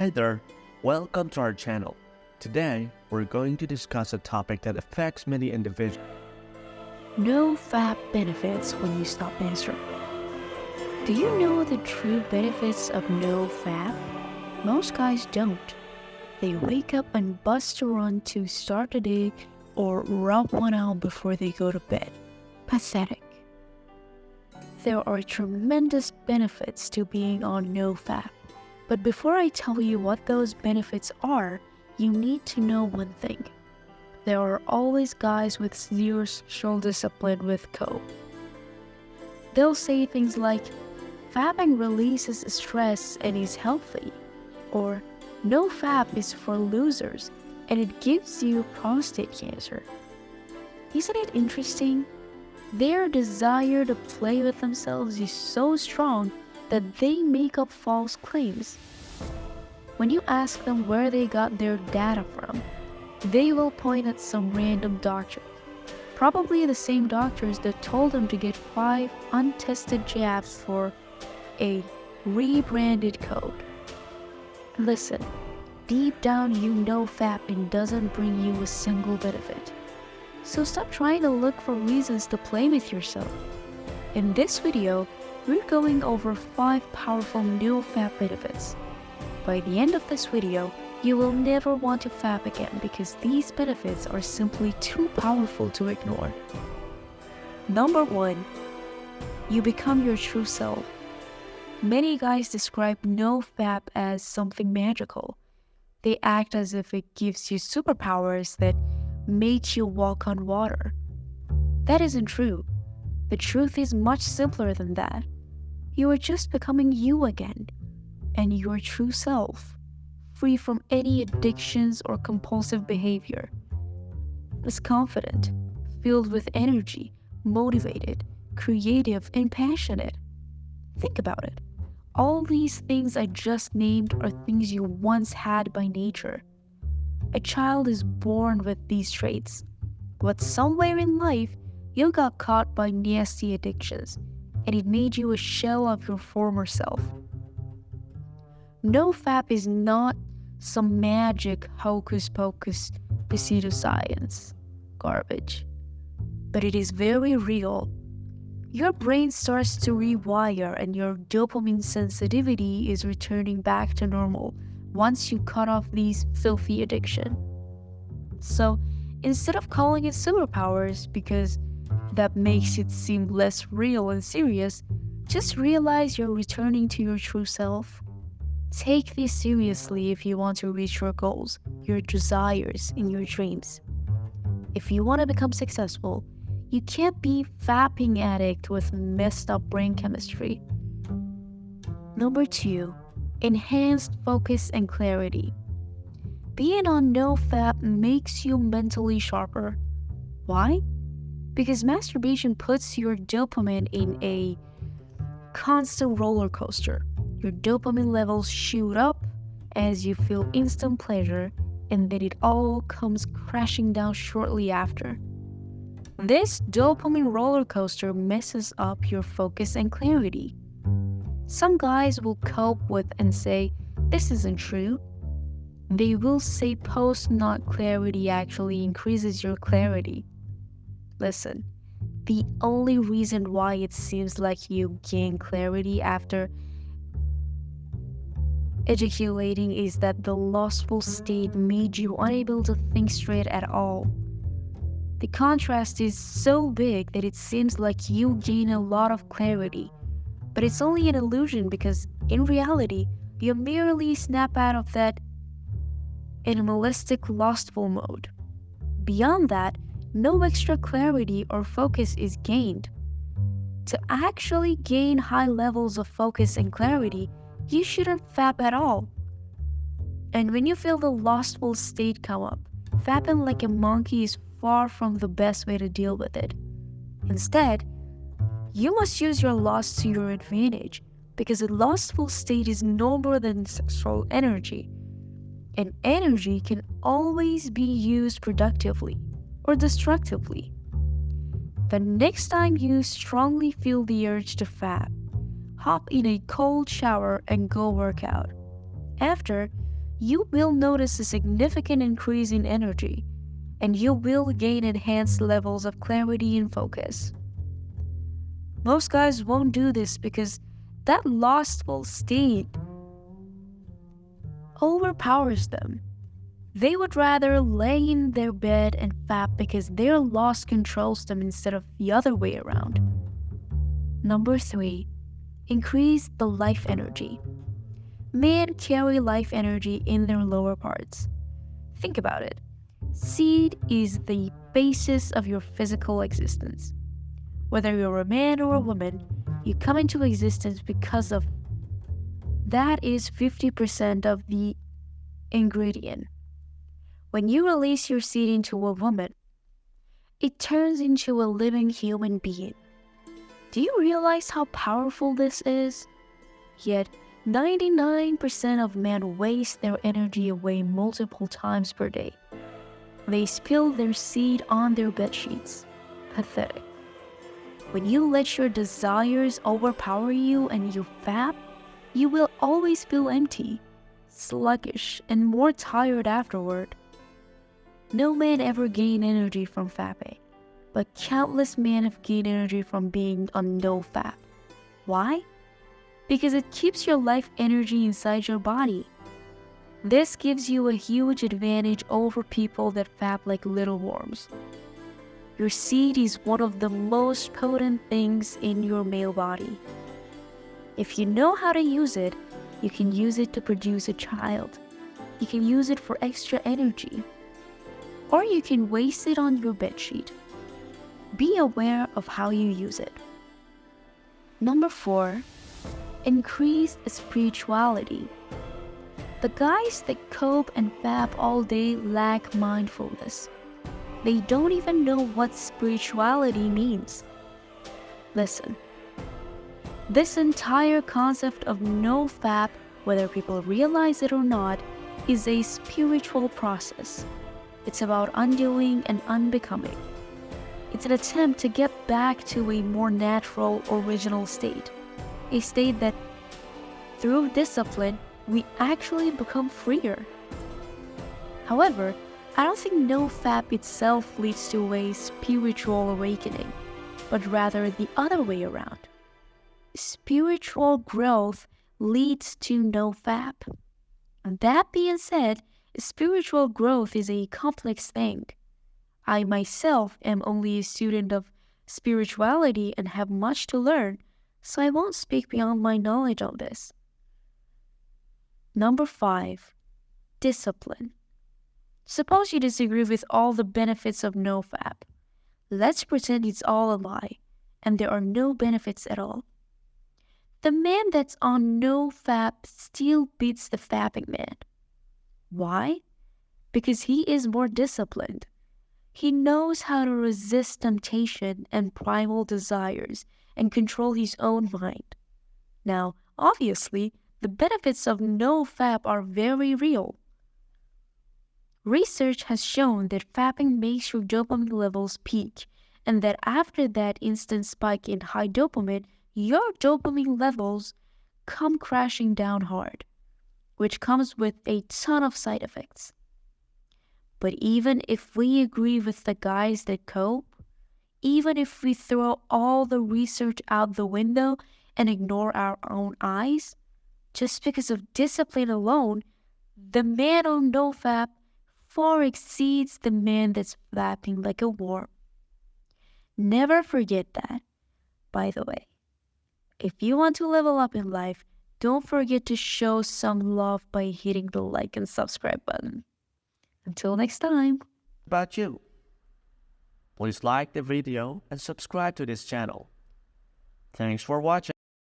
Hey there, welcome to our channel. Today, we're going to discuss a topic that affects many individuals. NoFap benefits when you stop masturbating. Do you know the true benefits of NoFap? Most guys don't. They wake up and bust a run to start the day or rub one out before they go to bed. Pathetic. There are tremendous benefits to being on NoFap. But before I tell you what those benefits are, you need to know one thing. There are always guys with zero social discipline with coke. They'll say things like, fapping releases stress and is healthy, or NoFap is for losers and it gives you prostate cancer. Isn't it interesting? Their desire to play with themselves is so strong that they make up false claims. When you ask them where they got their data from, they will point at some random doctor, probably the same doctors that told them to get 5 untested jabs for a rebranded code. Listen, deep down you know fapping doesn't bring you a single benefit. So stop trying to look for reasons to play with yourself. In this video, we're going over 5 powerful NoFap benefits. By the end of this video, you will never want to fap again because these benefits are simply too powerful to ignore. Number 1. You become your true self. Many guys describe NoFap as something magical. They act as if it gives you superpowers that make you walk on water. That isn't true. The truth is much simpler than that. You are just becoming you again, and your true self, free from any addictions or compulsive behavior. Is confident, filled with energy, motivated, creative, and passionate. Think about it. All these things I just named are things you once had by nature. A child is born with these traits, but somewhere in life, you got caught by nasty addictions, and it made you a shell of your former self. NoFap is not some magic hocus pocus pseudoscience garbage, but it is very real. Your brain starts to rewire and your dopamine sensitivity is returning back to normal once you cut off these filthy addictions. So instead of calling it superpowers because that makes it seem less real and serious, just realize you're returning to your true self. Take this seriously if you want to reach your goals, your desires, and your dreams. If you want to become successful, you can't be fapping addict with messed up brain chemistry. Number 2, enhanced focus and clarity. Being on NoFap makes you mentally sharper. Why? Because masturbation puts your dopamine in a constant roller coaster. Your dopamine levels shoot up as you feel instant pleasure, and then it all comes crashing down shortly after. This dopamine roller coaster messes up your focus and clarity. Some guys will cope with and say, this isn't true. They will say post-nut clarity actually increases your clarity. Listen, the only reason why it seems like you gain clarity after ejaculating is that the lustful state made you unable to think straight at all. The contrast is so big that it seems like you gain a lot of clarity, but it's only an illusion because in reality, you merely snap out of that animalistic lustful mode. Beyond that, no extra clarity or focus is gained. To actually gain high levels of focus and clarity, you shouldn't fap at all. And when you feel the lustful state come up, fapping like a monkey is far from the best way to deal with it. Instead, you must use your lust to your advantage because a lustful state is no more than sexual energy. And energy can always be used productively or destructively. The next time you strongly feel the urge to fap, hop in a cold shower and go work out. After, you will notice a significant increase in energy, and you will gain enhanced levels of clarity and focus. Most guys won't do this because that lustful state overpowers them. They would rather lay in their bed and fap because their lust controls them instead of the other way around. Number 3, increase the life energy. Men carry life energy in their lower parts. Think about it. Seed is the basis of your physical existence. Whether you're a man or a woman, you come into existence because of that is 50% of the ingredient. When you release your seed into a woman, it turns into a living human being. Do you realize how powerful this is? Yet, 99% of men waste their energy away multiple times per day. They spill their seed on their bedsheets. Pathetic. When you let your desires overpower you and you fap, you will always feel empty, sluggish, and more tired afterward. No man ever gained energy from fapping, but countless men have gained energy from being on NoFap. Why? Because it keeps your life energy inside your body. This gives you a huge advantage over people that fap like little worms. Your seed is one of the most potent things in your male body. If you know how to use it, you can use it to produce a child. You can use it for extra energy. Or you can waste it on your bedsheet. Be aware of how you use it. Number 4, increase spirituality. The guys that cope and fap all day lack mindfulness. They don't even know what spirituality means. Listen, this entire concept of NoFap, whether people realize it or not, is a spiritual process. It's about undoing and unbecoming. It's an attempt to get back to a more natural, original state. A state that, through discipline, we actually become freer. However, I don't think NoFap itself leads to a spiritual awakening, but rather the other way around. Spiritual growth leads to NoFap. And that being said, spiritual growth is a complex thing. I myself am only a student of spirituality and have much to learn, so I won't speak beyond my knowledge on this. Number 5, discipline. Suppose you disagree with all the benefits of NoFap. Let's pretend it's all a lie, and there are no benefits at all. The man that's on NoFap still beats the fapping man. Why? Because he is more disciplined. He knows how to resist temptation and primal desires and control his own mind. Now, obviously, the benefits of NoFap are very real. Research has shown that fapping makes your dopamine levels peak, and that after that instant spike in high dopamine, your dopamine levels come crashing down hard, which comes with a ton of side effects. But even if we agree with the guys that cope, even if we throw all the research out the window and ignore our own eyes, just because of discipline alone, the man on NoFap far exceeds the man that's flapping like a worm. Never forget that. By the way, if you want to level up in life, don't forget to show some love by hitting the like and subscribe button. Until next time. About you. Please like the video and subscribe to this channel. Thanks for watching.